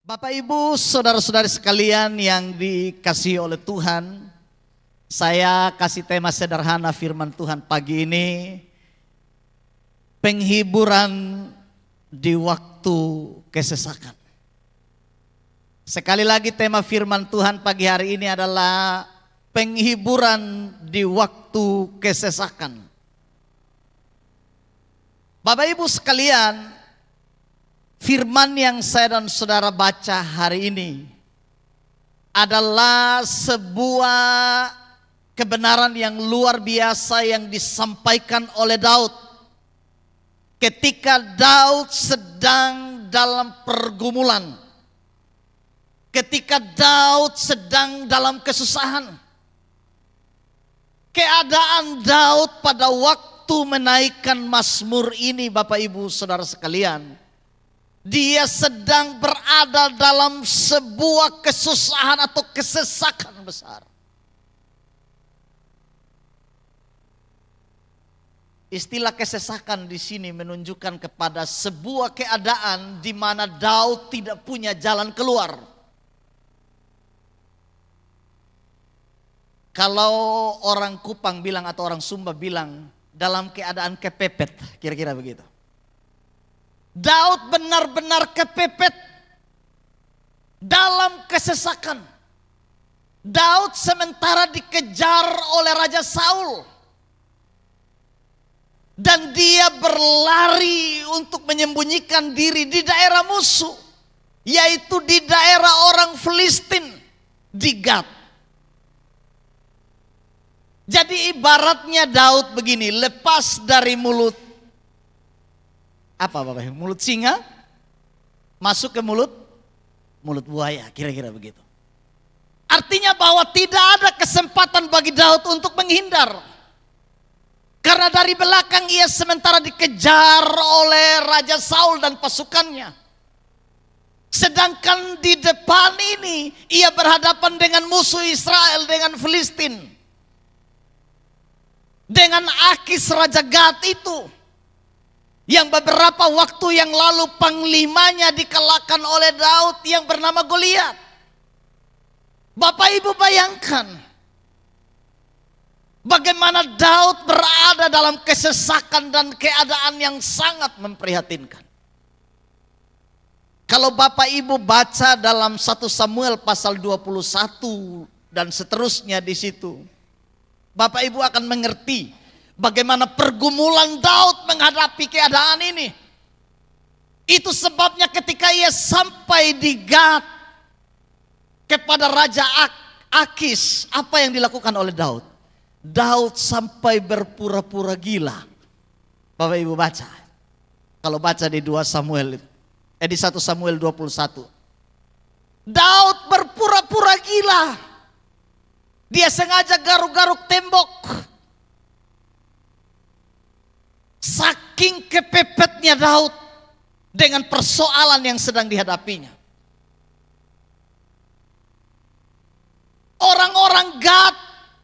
Bapak Ibu, saudara-saudari sekalian yang dikasihi oleh Tuhan, saya kasih tema sederhana firman Tuhan pagi ini, penghiburan di waktu kesesakan. Sekali lagi tema firman Tuhan pagi hari ini adalah penghiburan di waktu kesesakan. Bapak Ibu sekalian, firman yang saya dan saudara baca hari ini adalah sebuah kebenaran yang luar biasa yang disampaikan oleh Daud ketika Daud sedang dalam pergumulan, ketika Daud sedang dalam kesusahan. Keadaan Daud pada waktu menaikkan Mazmur ini, Bapak Ibu saudara sekalian, dia sedang berada dalam sebuah kesusahan atau kesesakan besar. Istilah kesesakan di sini menunjukkan kepada sebuah keadaan di mana Daud tidak punya jalan keluar. Kalau orang Kupang bilang atau orang Sumba bilang dalam keadaan kepepet, kira-kira begitu. Daud benar-benar kepepet dalam kesesakan. Daud sementara dikejar oleh Raja Saul. Dan dia berlari untuk menyembunyikan diri di daerah musuh, yaitu di daerah orang Filistin, di Gat. Jadi ibaratnya Daud begini, lepas dari mulut apa Bapak? Mulut singa masuk ke mulut buaya, kira-kira begitu. Artinya bahwa tidak ada kesempatan bagi Daud untuk menghindar. Karena dari belakang ia sementara dikejar oleh Raja Saul dan pasukannya. Sedangkan di depan ini ia berhadapan dengan musuh Israel, dengan Filistin. Dengan Akis Raja Gat itu, yang beberapa waktu yang lalu panglimanya dikalahkan oleh Daud yang bernama Goliat. Bapak Ibu bayangkan bagaimana Daud berada dalam kesesakan dan keadaan yang sangat memprihatinkan. Kalau Bapak Ibu baca dalam 1 Samuel pasal 21 dan seterusnya di situ, Bapak Ibu akan mengerti bagaimana pergumulan Daud menghadapi keadaan ini. Itu sebabnya ketika ia sampai di Gat kepada Raja Akis, apa yang dilakukan oleh Daud? Daud sampai berpura-pura gila. Bapak Ibu baca. Kalau baca di 1 Samuel 21. Daud berpura-pura gila. Dia sengaja garuk-garuk tembok. Saking kepepetnya Daud dengan persoalan yang sedang dihadapinya. Orang-orang Gad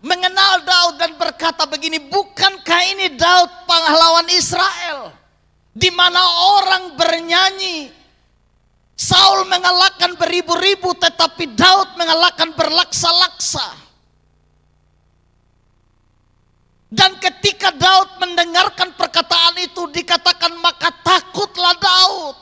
mengenal Daud dan berkata begini, bukankah ini Daud pahlawan Israel? Di mana orang bernyanyi, Saul mengalahkan beribu-ribu tetapi Daud mengalahkan berlaksa-laksa. Dan ketika Daud mendengarkan perkataan itu, dikatakan maka takutlah Daud.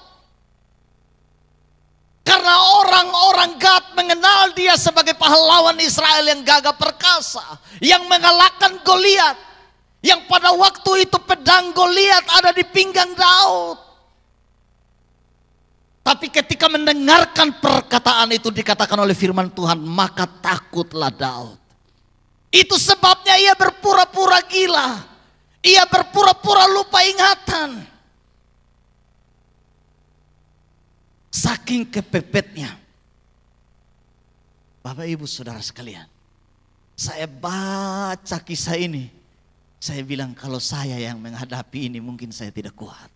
Karena orang-orang Gad mengenal dia sebagai pahlawan Israel yang gagah perkasa, yang mengalahkan Goliat, yang pada waktu itu pedang Goliat ada di pinggang Daud. Tapi ketika mendengarkan perkataan itu, dikatakan oleh firman Tuhan, maka takutlah Daud. Itu sebabnya ia berpura-pura gila. Ia berpura-pura lupa ingatan. Saking kepepetnya. Bapak Ibu saudara sekalian, saya baca kisah ini, saya bilang kalau saya yang menghadapi ini mungkin saya tidak kuat.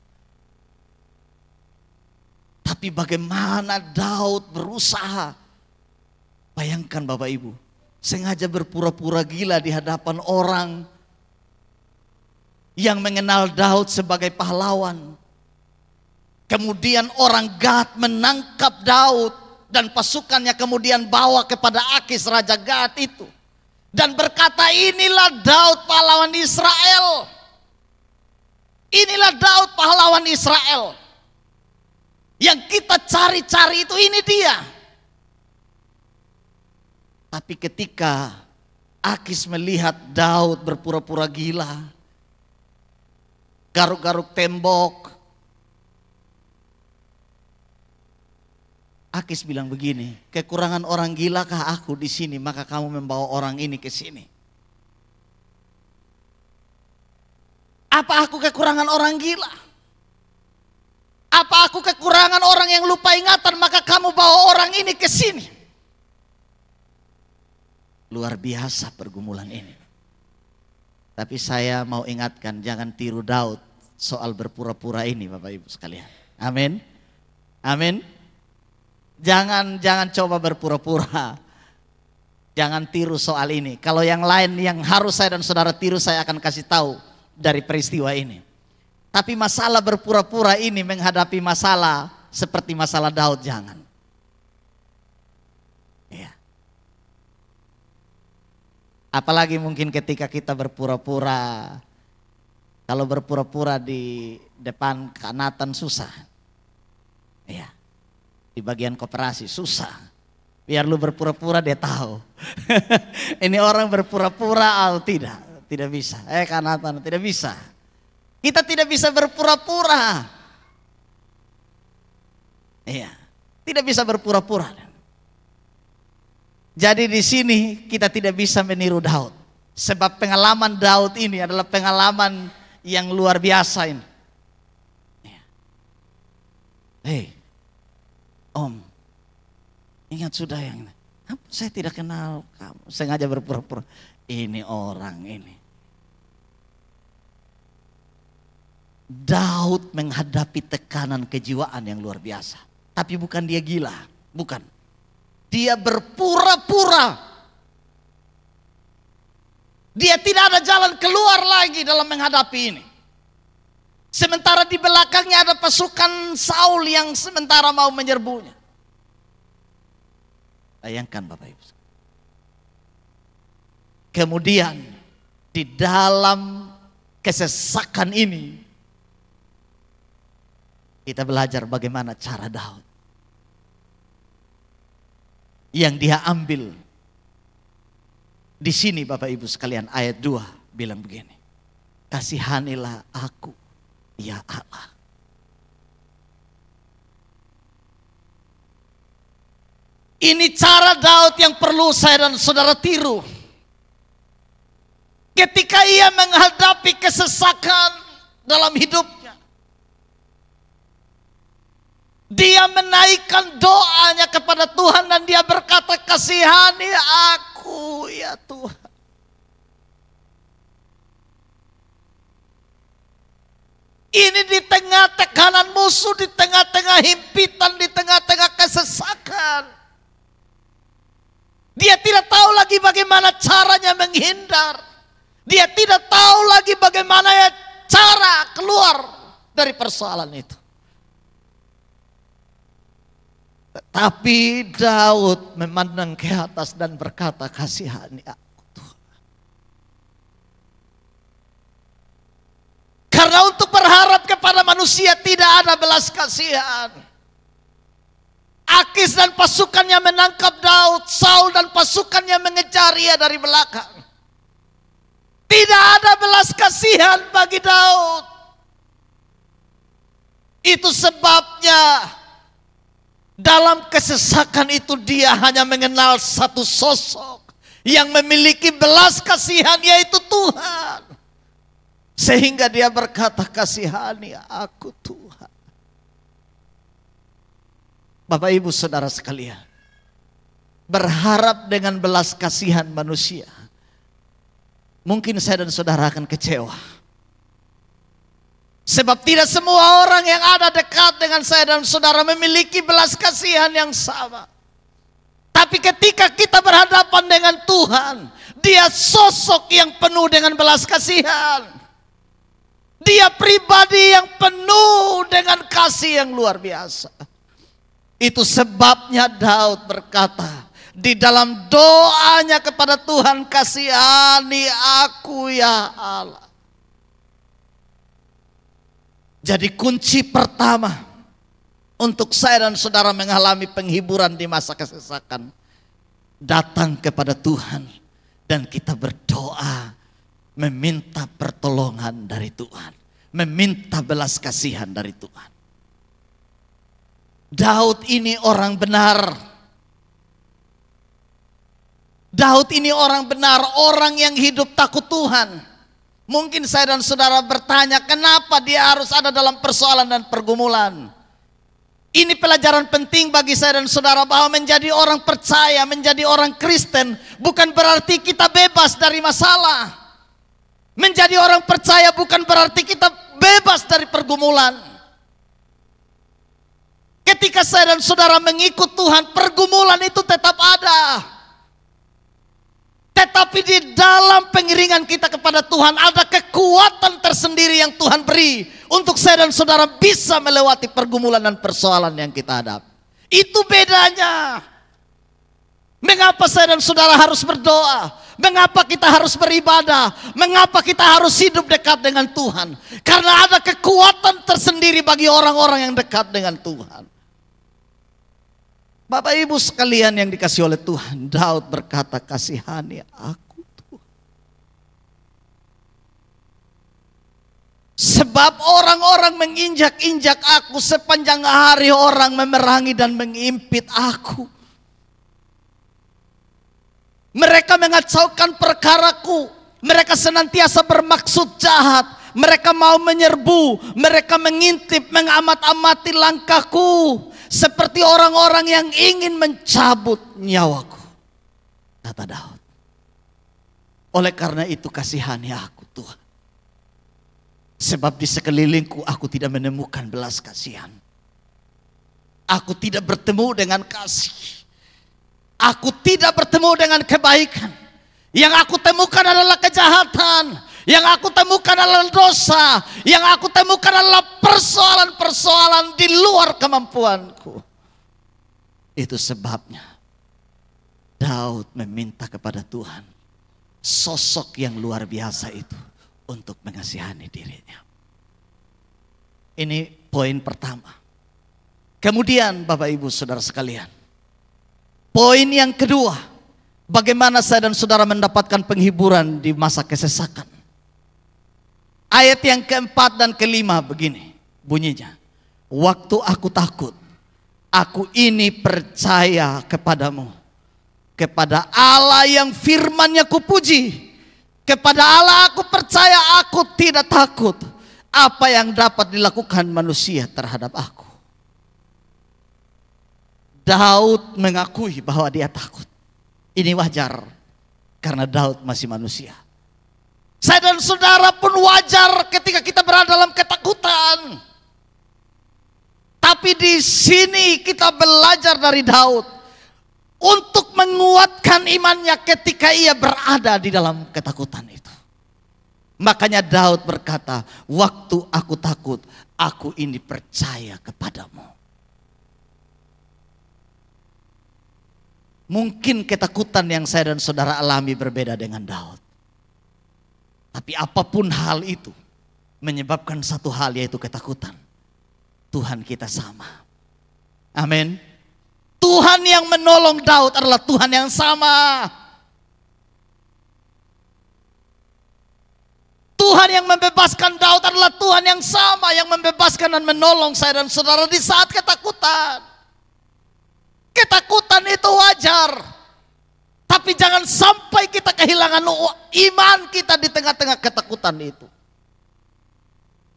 Tapi bagaimana Daud berusaha. Bayangkan Bapak Ibu, sengaja berpura-pura gila di hadapan orang yang mengenal Daud sebagai pahlawan. Kemudian orang Gad menangkap Daud dan pasukannya kemudian bawa kepada Akis Raja Gat itu. Dan berkata, inilah Daud pahlawan Israel. Inilah Daud pahlawan Israel. Yang kita cari-cari itu, ini dia. Tapi ketika Akis melihat Daud berpura-pura gila, garuk-garuk tembok, Akis bilang begini, kekurangan orang gilakah aku di sini, maka kamu membawa orang ini ke sini. Apa aku kekurangan orang gila? Apa aku kekurangan orang yang lupa ingatan, maka kamu bawa orang ini ke sini? Luar biasa pergumulan ini. Tapi saya mau ingatkan, jangan tiru Daud soal berpura-pura ini, Bapak Ibu sekalian. Amin. Amin. Jangan coba berpura-pura. Jangan tiru soal ini. Kalau yang lain yang harus saya dan saudara tiru, saya akan kasih tahu dari peristiwa ini. Tapi masalah berpura-pura ini menghadapi masalah seperti masalah Daud, jangan. Ya. Apalagi mungkin ketika kita berpura-pura. Kalau berpura-pura di depan Kanatan susah. Ya. Di bagian koperasi susah. Biar lu berpura-pura dia tahu. Ini orang berpura-pura atau tidak. Tidak bisa. Kanatan tidak bisa. Kita tidak bisa berpura-pura. Iya. Tidak bisa berpura-pura. Jadi di sini kita tidak bisa meniru Daud. Sebab pengalaman Daud ini adalah pengalaman yang luar biasa ini. Hei. Om, ingat sudah yang ini. Saya tidak kenal kamu, sengaja berpura-pura. Ini orang ini. Daud menghadapi tekanan kejiwaan yang luar biasa. Tapi bukan dia gila, bukan. Dia berpura-pura. Dia tidak ada jalan keluar lagi dalam menghadapi ini. Sementara di belakangnya ada pasukan Saul yang sementara mau menyerbunya. Bayangkan Bapak Ibu. Kemudian di dalam kesesakan ini kita belajar bagaimana cara Daud. Yang dia ambil di sini Bapak Ibu sekalian, ayat 2 bilang begini. Kasihanilah aku, ya Allah. Ini cara Daud yang perlu saya dan saudara tiru. Ketika ia menghadapi kesesakan dalam hidupnya, dia menaikkan doanya kepada Tuhan dan dia berkata, kasihani aku ya Tuhan. Ini di tengah tekanan musuh, di tengah-tengah himpitan, di tengah-tengah kesesakan. Dia tidak tahu lagi bagaimana caranya menghindar. Dia tidak tahu lagi bagaimana cara keluar dari persoalan itu. Tetapi Daud memandang ke atas dan berkata, kasihani aku Tuhan. Karena untuk berharap kepada manusia tidak ada belas kasihan. Akis dan pasukannya menangkap Daud, Saul dan pasukannya mengejar ia dari belakang. Tidak ada belas kasihan bagi Daud. Itu sebabnya dalam kesesakan itu dia hanya mengenal satu sosok yang memiliki belas kasihan, yaitu Tuhan. Sehingga dia berkata, kasihani aku Tuhan. Bapak Ibu Saudara sekalian, berharap dengan belas kasihan manusia, mungkin saya dan saudara akan kecewa. Sebab tidak semua orang yang ada dekat dengan saya dan saudara memiliki belas kasihan yang sama. Tapi ketika kita berhadapan dengan Tuhan, Dia sosok yang penuh dengan belas kasihan. Dia pribadi yang penuh dengan kasih yang luar biasa. Itu sebabnya Daud berkata di dalam doanya kepada Tuhan, kasihani aku ya Allah. Jadi kunci pertama untuk saya dan saudara mengalami penghiburan di masa kesesakan, datang kepada Tuhan dan kita berdoa, meminta pertolongan dari Tuhan, meminta belas kasihan dari Tuhan. Daud ini orang benar. Daud ini orang benar, orang yang hidup takut Tuhan. Mungkin saya dan saudara bertanya, kenapa dia harus ada dalam persoalan dan pergumulan? Ini pelajaran penting bagi saya dan saudara, bahwa menjadi orang percaya, menjadi orang Kristen bukan berarti kita bebas dari masalah. Menjadi orang percaya bukan berarti kita bebas dari pergumulan. Ketika saya dan saudara mengikut Tuhan, pergumulan itu tetap ada. Tetapi di dalam pengiringan kita kepada Tuhan, ada kekuatan tersendiri yang Tuhan beri untuk saya dan saudara bisa melewati pergumulan dan persoalan yang kita hadapi. Itu bedanya. Mengapa saya dan saudara harus berdoa? Mengapa kita harus beribadah? Mengapa kita harus hidup dekat dengan Tuhan? Karena ada kekuatan tersendiri bagi orang-orang yang dekat dengan Tuhan. Bapak Ibu sekalian yang dikasihi oleh Tuhan, Daud berkata, kasihani aku Tuhan. Sebab orang-orang menginjak-injak aku, sepanjang hari orang memerangi dan mengimpit aku. Mereka mengacaukan perkaraku, mereka senantiasa bermaksud jahat, mereka mau menyerbu, mereka mengintip, mengamat-amati langkahku. Seperti orang-orang yang ingin mencabut nyawaku, kata Daud. Oleh karena itu kasihani aku Tuhan. Sebab di sekelilingku aku tidak menemukan belas kasihan. Aku tidak bertemu dengan kasih. Aku tidak bertemu dengan kebaikan. Yang aku temukan adalah kejahatan. Yang aku temukan adalah dosa. Yang aku temukan adalah persoalan-persoalan di luar kemampuanku. Itu sebabnya Daud meminta kepada Tuhan sosok yang luar biasa itu untuk mengasihani dirinya. Ini poin pertama. Kemudian Bapak Ibu Saudara sekalian, poin yang kedua, bagaimana saya dan saudara mendapatkan penghiburan di masa kesesakan. Ayat yang keempat dan kelima begini bunyinya. Waktu aku takut, aku ini percaya kepadamu. Kepada Allah yang firman-Nya kupuji. Kepada Allah aku percaya, aku tidak takut. Apa yang dapat dilakukan manusia terhadap aku. Daud mengakui bahwa dia takut. Ini wajar, karena Daud masih manusia. Saya dan saudara pun wajar ketika kita berada dalam ketakutan. Tapi di sini kita belajar dari Daud untuk menguatkan imannya ketika ia berada di dalam ketakutan itu. Makanya Daud berkata, waktu aku takut, aku ini percaya kepadamu. Mungkin ketakutan yang saya dan saudara alami berbeda dengan Daud. Tapi apapun hal itu menyebabkan satu hal, yaitu ketakutan. Tuhan kita sama. Amin. Tuhan yang menolong Daud adalah Tuhan yang sama. Tuhan yang membebaskan Daud adalah Tuhan yang sama, yang membebaskan dan menolong saya dan saudara di saat ketakutan. Ketakutan itu wajar. Tapi jangan sampai kita kehilangan iman kita di tengah-tengah ketakutan itu.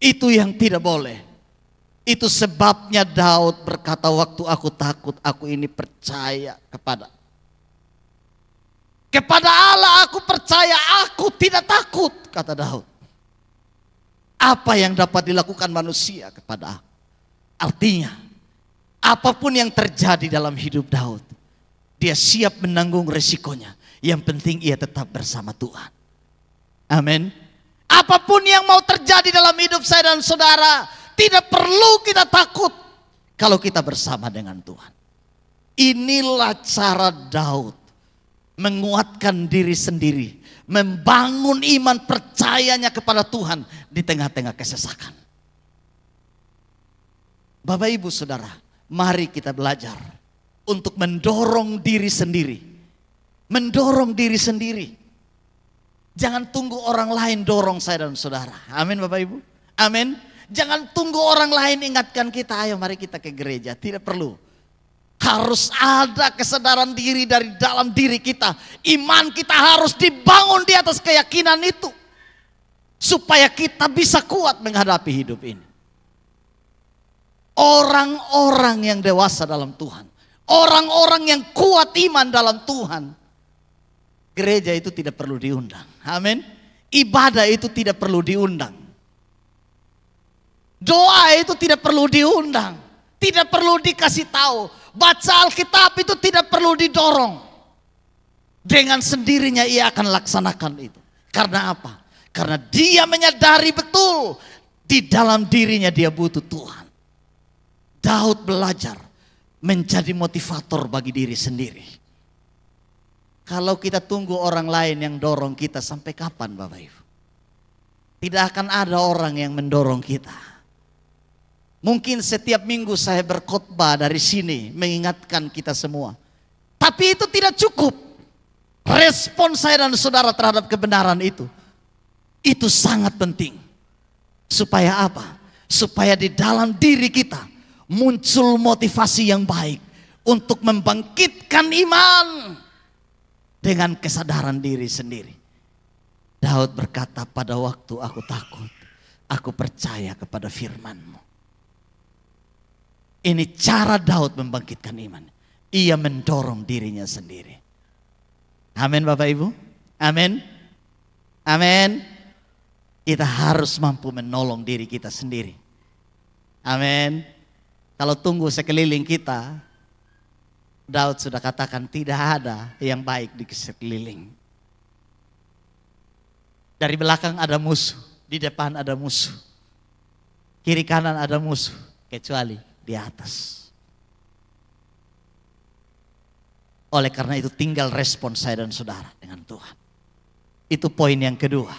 Itu yang tidak boleh. Itu sebabnya Daud berkata, waktu aku takut, aku ini percaya kepada Allah aku percaya, aku tidak takut, kata Daud. Apa yang dapat dilakukan manusia kepada aku? Artinya, apapun yang terjadi dalam hidup Daud, dia siap menanggung resikonya. Yang penting ia tetap bersama Tuhan. Amin. Apapun yang mau terjadi dalam hidup saya dan saudara, tidak perlu kita takut. kalau kita bersama dengan Tuhan. Inilah cara Daud menguatkan diri sendiri, membangun iman percayanya kepada Tuhan di tengah-tengah kesesakan. Bapak Ibu Saudara, mari kita belajar untuk mendorong diri sendiri. Mendorong diri sendiri. Jangan tunggu orang lain dorong saya dan saudara. Amin Bapak Ibu. Amin. Jangan tunggu orang lain ingatkan kita, ayo mari kita ke gereja. Tidak perlu. Harus ada kesadaran diri dari dalam diri kita. Iman kita harus dibangun di atas keyakinan itu. Supaya kita bisa kuat menghadapi hidup ini. Orang-orang yang dewasa dalam Tuhan. Orang-orang yang kuat iman dalam Tuhan. Gereja itu tidak perlu diundang. Amin. Ibadah itu tidak perlu diundang. Doa itu tidak perlu diundang. Tidak perlu dikasih tahu. Baca Alkitab itu tidak perlu didorong. Dengan sendirinya ia akan laksanakan itu. Karena apa? Karena dia menyadari betul di dalam dirinya dia butuh Tuhan. Daud belajar menjadi motivator bagi diri sendiri. Kalau kita tunggu orang lain yang dorong kita, sampai kapan Bapak Ibu? Tidak akan ada orang yang mendorong kita. Mungkin setiap minggu saya berkhotbah dari sini mengingatkan kita semua. Tapi itu tidak cukup. Respon saya dan saudara terhadap kebenaran itu sangat penting. Supaya apa? Supaya di dalam diri kita muncul motivasi yang baik untuk membangkitkan iman dengan kesadaran diri sendiri. Daud berkata, pada waktu aku takut, aku percaya kepada firman-Mu. Ini cara Daud membangkitkan iman. Ia mendorong dirinya sendiri. Amin Bapak Ibu. Amin. Amin. Kita harus mampu menolong diri kita sendiri. Amin. Kalau tunggu sekeliling kita, Daud sudah katakan tidak ada yang baik di sekeliling. Dari belakang ada musuh, di depan ada musuh. Kiri kanan ada musuh, kecuali di atas. Oleh karena itu tinggal respon saya dan saudara dengan Tuhan. Itu poin yang kedua.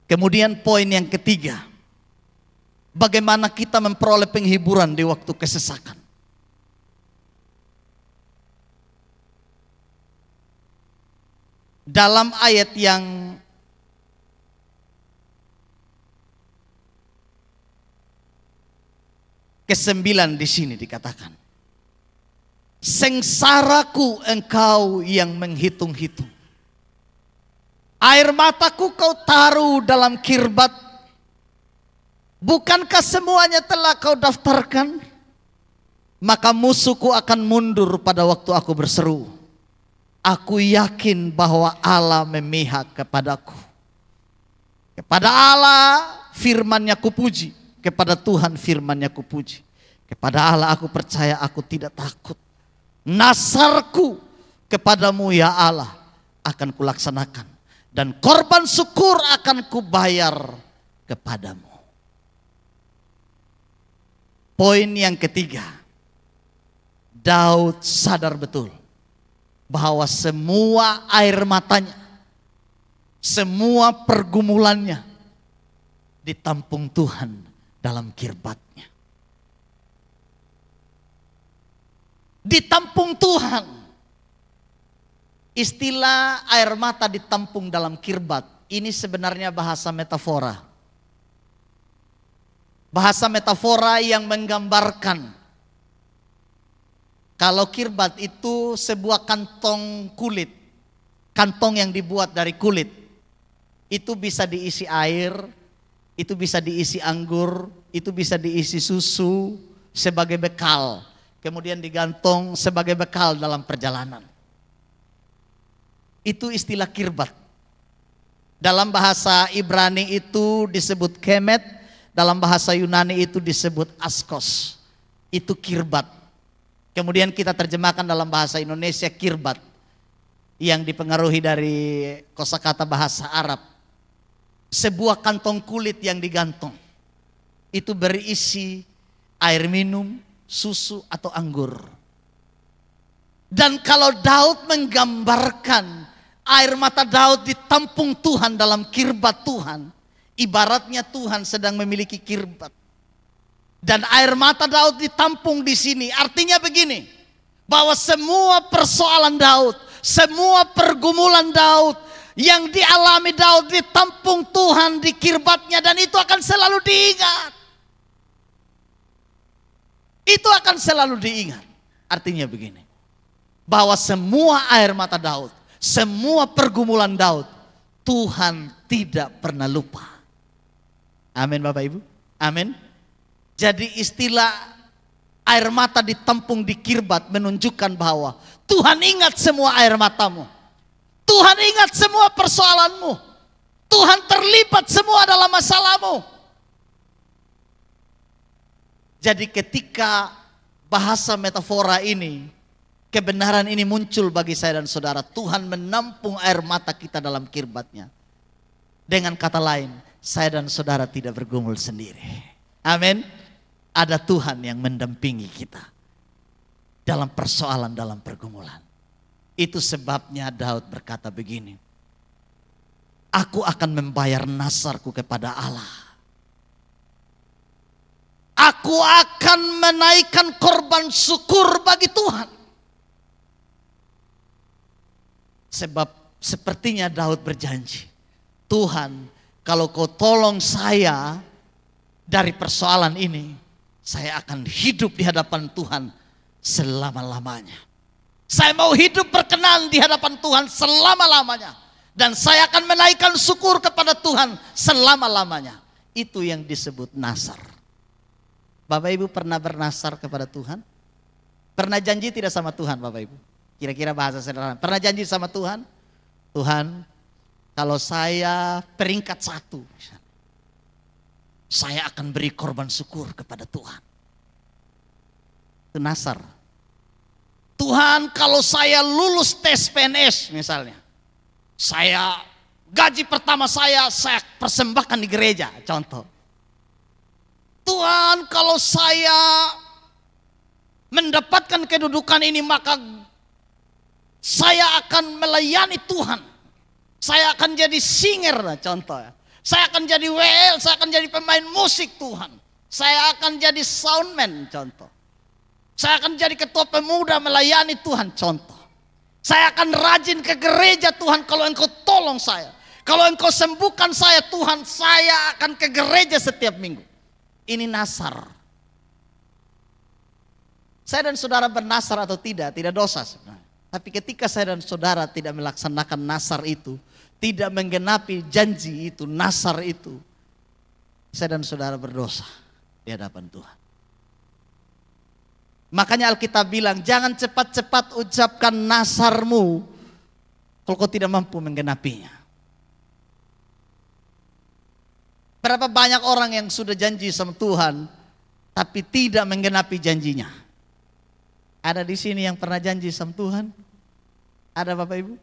Kemudian poin yang ketiga. Bagaimana kita memperoleh penghiburan di waktu kesesakan. Dalam ayat yang ke-9 di sini dikatakan, sengsaraku engkau yang menghitung-hitung. Air mataku kau taruh dalam kirbat. Bukankah semuanya telah kau daftarkan? Maka musuhku akan mundur pada waktu aku berseru. Aku yakin bahwa Allah memihak kepadaku. Kepada Allah firman-Nya kupuji. Kepada Tuhan firman-Nya kupuji. Kepada Allah aku percaya, aku tidak takut. Nasarku kepadamu ya Allah akan kulaksanakan. Dan korban syukur akan kubayar kepadamu. Poin yang ketiga. Daud sadar betul bahwa semua air matanya, semua pergumulannya ditampung Tuhan dalam kirbatnya. Ditampung Tuhan. Istilah air mata ditampung dalam kirbat, ini sebenarnya bahasa metafora. Bahasa metafora yang menggambarkan kalau kirbat itu sebuah kantong kulit. Kantong yang dibuat dari kulit. Itu bisa diisi air, itu bisa diisi anggur, itu bisa diisi susu sebagai bekal. Kemudian digantung sebagai bekal dalam perjalanan. Itu istilah kirbat. Dalam bahasa Ibrani itu disebut kemet, dalam bahasa Yunani itu disebut askos. Itu kirbat. Kemudian kita terjemahkan dalam bahasa Indonesia kirbat, yang dipengaruhi dari kosakata bahasa Arab. Sebuah kantong kulit yang digantung. Itu berisi air minum, susu atau anggur. Dan kalau Daud menggambarkan air mata Daud ditampung Tuhan dalam kirbat Tuhan, ibaratnya Tuhan sedang memiliki kirbat. Dan air mata Daud ditampung di sini, artinya begini, bahwa semua persoalan Daud, semua pergumulan Daud yang dialami Daud ditampung Tuhan di kirbatnya, dan itu akan selalu diingat. Itu akan selalu diingat. Artinya begini, bahwa semua air mata Daud, semua pergumulan Daud, Tuhan tidak pernah lupa. Amin Bapak Ibu, amin. Jadi istilah air mata ditampung di kirbat menunjukkan bahwa Tuhan ingat semua air matamu. Tuhan ingat semua persoalanmu. Tuhan terlibat semua dalam masalahmu. Jadi ketika bahasa metafora ini, kebenaran ini muncul bagi saya dan saudara, Tuhan menampung air mata kita dalam kirbatnya. Dengan kata lain, saya dan saudara tidak bergumul sendiri. Amin. Ada Tuhan yang mendampingi kita dalam persoalan, dalam pergumulan. Itu sebabnya Daud berkata begini, aku akan membayar nasarku kepada Allah. Aku akan menaikkan korban syukur bagi Tuhan. Sebab sepertinya Daud berjanji, Tuhan, kalau kau tolong saya dari persoalan ini, saya akan hidup di hadapan Tuhan selama-lamanya. Saya mau hidup berkenan di hadapan Tuhan selama-lamanya. Dan saya akan menaikkan syukur kepada Tuhan selama-lamanya. Itu yang disebut nasar. Bapak Ibu pernah bernasar kepada Tuhan? Pernah janji tidak sama Tuhan Bapak Ibu? Kira-kira bahasa sederhana. Pernah janji sama Tuhan? Tuhan, kalau saya peringkat 1, saya akan beri korban syukur kepada Tuhan. Itu nasar. Tuhan, kalau saya lulus tes PNS misalnya, saya gaji pertama saya persembahkan di gereja, contoh. Tuhan, kalau saya mendapatkan kedudukan ini, maka saya akan melayani Tuhan. Saya akan jadi singer, contoh. Saya akan jadi WL, saya akan jadi pemain musik Tuhan. Saya akan jadi soundman, contoh. Saya akan jadi ketua pemuda melayani Tuhan, contoh. Saya akan rajin ke gereja Tuhan kalau engkau tolong saya. Kalau engkau sembuhkan saya Tuhan, saya akan ke gereja setiap minggu. Ini nasar. Saya dan saudara bernasar atau tidak dosa sebenarnya. Tapi ketika saya dan saudara tidak melaksanakan nasar itu, tidak menggenapi janji itu, nasar itu, saya dan saudara berdosa di hadapan Tuhan. Makanya Alkitab bilang, jangan cepat-cepat ucapkan nasarmu kalau kau tidak mampu menggenapinya. Berapa banyak orang yang sudah janji sama Tuhan tapi tidak menggenapi janjinya? Ada di sini yang pernah janji sama Tuhan? Ada Bapak Ibu?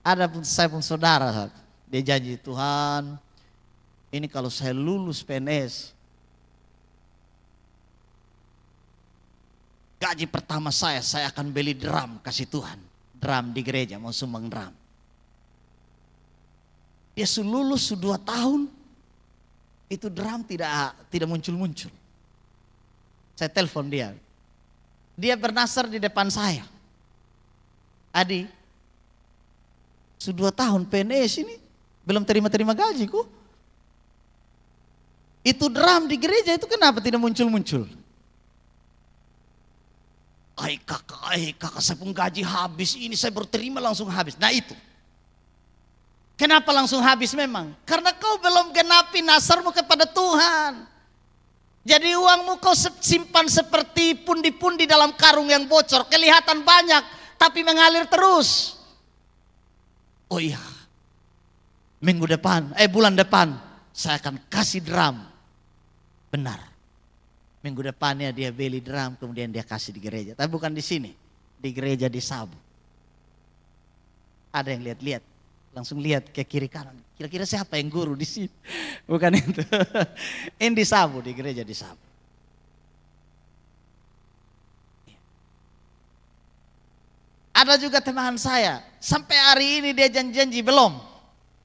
Ada pun saya pun saudara, dia janji, Tuhan, ini kalau saya lulus PNS, gaji pertama saya akan beli drum, kasih Tuhan. Drum di gereja, mau sumbang drum. Dia lulus 2 tahun, itu drum tidak muncul-muncul. Saya telepon dia. Dia bernasar di depan saya. Adi, 2 tahun PNS ini belum terima gajiku. Itu drum di gereja itu kenapa tidak muncul-muncul? Kakak saya pun gaji habis, ini saya baru terima langsung habis. Nah itu. Kenapa langsung habis memang? Karena kau belum genapi nasarmu kepada Tuhan. Jadi uangmu kau simpan seperti pundi-pundi dalam karung yang bocor. Kelihatan banyak tapi mengalir terus. Oh iya, bulan depan saya akan kasih drum. Benar. Minggu depannya dia beli drum, kemudian dia kasih di gereja. Tapi bukan di sini, di gereja di Sabu. Ada yang lihat-lihat. Langsung lihat ke kiri kanan. Kira-kira siapa yang guru di sini? Bukan itu. Ini disabu, di gereja disabu. Ada juga teman saya, sampai hari ini dia janji-janji belum.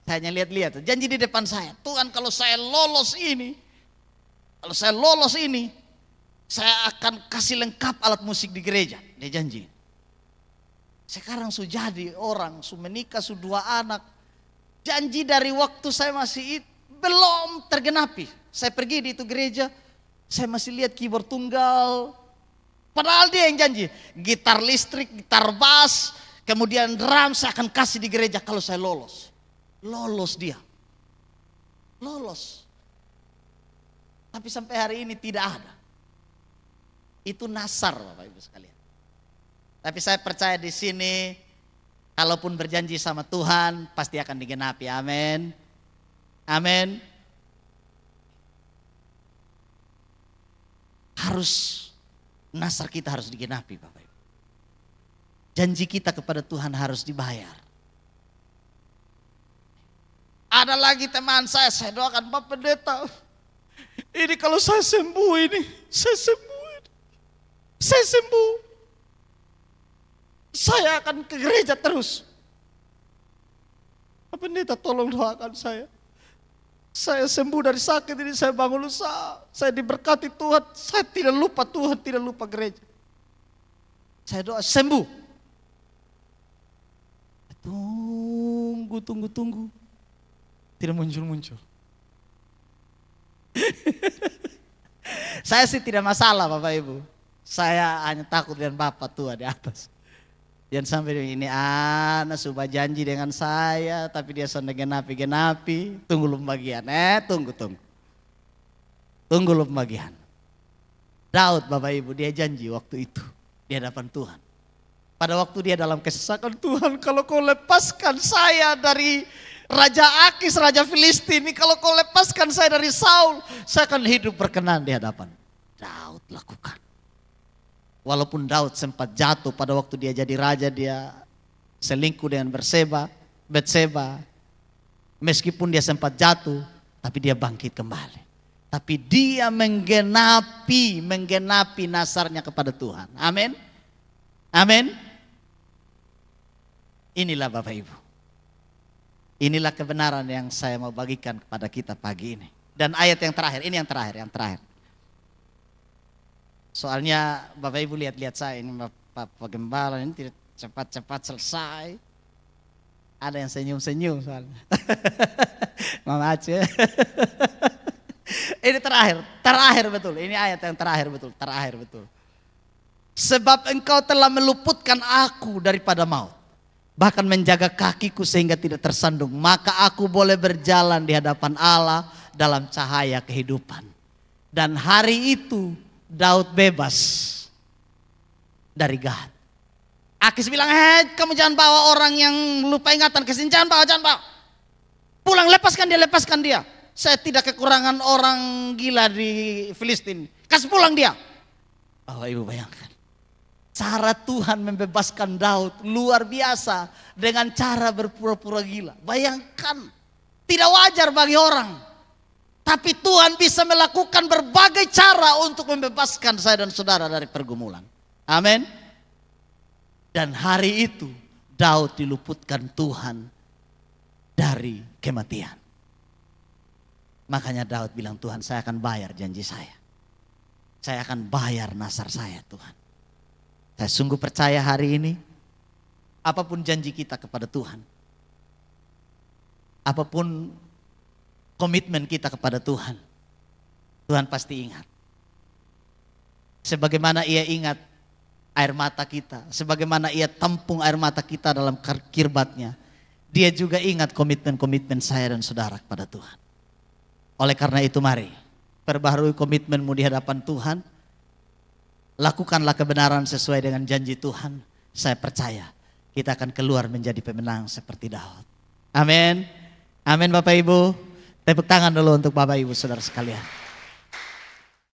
Saya hanya lihat-lihat, janji di depan saya. Tuhan kalau saya lolos ini, saya akan kasih lengkap alat musik di gereja. Dia janji. Sekarang sudah jadi orang, sudah menikah, sudah 2 anak. Janji dari waktu saya masih belum tergenapi. Saya pergi di itu gereja, saya masih lihat keyboard tunggal. Padahal dia yang janji, gitar listrik, gitar bass, kemudian drum saya akan kasih di gereja kalau saya lolos. Lolos dia. Lolos. Tapi sampai hari ini tidak ada. Itu nasar Bapak Ibu sekalian. Tapi saya percaya di sini, kalaupun berjanji sama Tuhan, pasti akan digenapi. Amin. Amin. Nasar kita harus digenapi Bapak Ibu. Janji kita kepada Tuhan harus dibayar. Ada lagi teman saya doakan Pak Pendeta. Ini kalau saya sembuh ini, saya sembuh. Saya akan ke gereja terus. Pak Pendeta tolong doakan saya. Saya sembuh dari sakit ini, saya bangun usaha, saya diberkati Tuhan, saya tidak lupa Tuhan, tidak lupa gereja. Saya doa sembuh. Tunggu. Tidak muncul. Saya sih tidak masalah Bapak Ibu. Saya hanya takut dengan Bapak tua di atas. Jangan sampai ini anak subah janji dengan saya, tapi dia sudah genapi. Tunggu lu pembagian. Tunggu. Tunggu lu pembagian. Daud Bapak Ibu, dia janji waktu itu di hadapan Tuhan. Pada waktu dia dalam kesesakan, Tuhan kalau kau lepaskan saya dari Raja Akis, Raja Filistin ini, kalau kau lepaskan saya dari Saul, saya akan hidup berkenan di hadapan. Daud lakukan. Walaupun Daud sempat jatuh pada waktu dia jadi raja, dia selingkuh dengan Betseba. Meskipun dia sempat jatuh, tapi dia bangkit kembali. Tapi dia menggenapi nasarnya kepada Tuhan. Amin. Amin. Inilah Bapak Ibu. Inilah kebenaran yang saya mau bagikan kepada kita pagi ini. Dan ayat yang terakhir, ini yang terakhir. Soalnya Bapak Ibu lihat saya ini Bapak Gembala ini tidak cepat-cepat selesai. Ada yang senyum-senyum soalnya. Mama Aceh. Ini terakhir betul. Ini ayat yang terakhir betul. Sebab engkau telah meluputkan aku daripada maut, bahkan menjaga kakiku sehingga tidak tersandung. Maka aku boleh berjalan di hadapan Allah dalam cahaya kehidupan. Dan hari itu Daud bebas dari Gad. Akis bilang, kamu jangan bawa orang yang lupa ingatan ke sini, jangan bawa. Pulang, lepaskan dia. Saya tidak kekurangan orang gila di Filistin. Kasih pulang dia. Bapak Ibu bayangkan. Cara Tuhan membebaskan Daud luar biasa dengan cara berpura-pura gila. Bayangkan, tidak wajar bagi orang. Tapi Tuhan bisa melakukan berbagai cara untuk membebaskan saya dan saudara dari pergumulan. Amin. Dan hari itu Daud diluputkan Tuhan dari kematian. Makanya Daud bilang, Tuhan saya akan bayar janji saya. Saya akan bayar nasar saya Tuhan. Saya sungguh percaya hari ini, apapun janji kita kepada Tuhan, apapun komitmen kita kepada Tuhan, Tuhan pasti ingat. Sebagaimana Ia ingat air mata kita, sebagaimana Ia tampung air mata kita dalam kirbatnya, Dia juga ingat komitmen-komitmen saya dan saudara kepada Tuhan. Oleh karena itu mari, perbaharui komitmenmu di hadapan Tuhan. Lakukanlah kebenaran sesuai dengan janji Tuhan. Saya percaya kita akan keluar menjadi pemenang seperti Daud. Amin. Amin Bapak Ibu. Tepuk tangan dulu untuk Bapak Ibu saudara sekalian.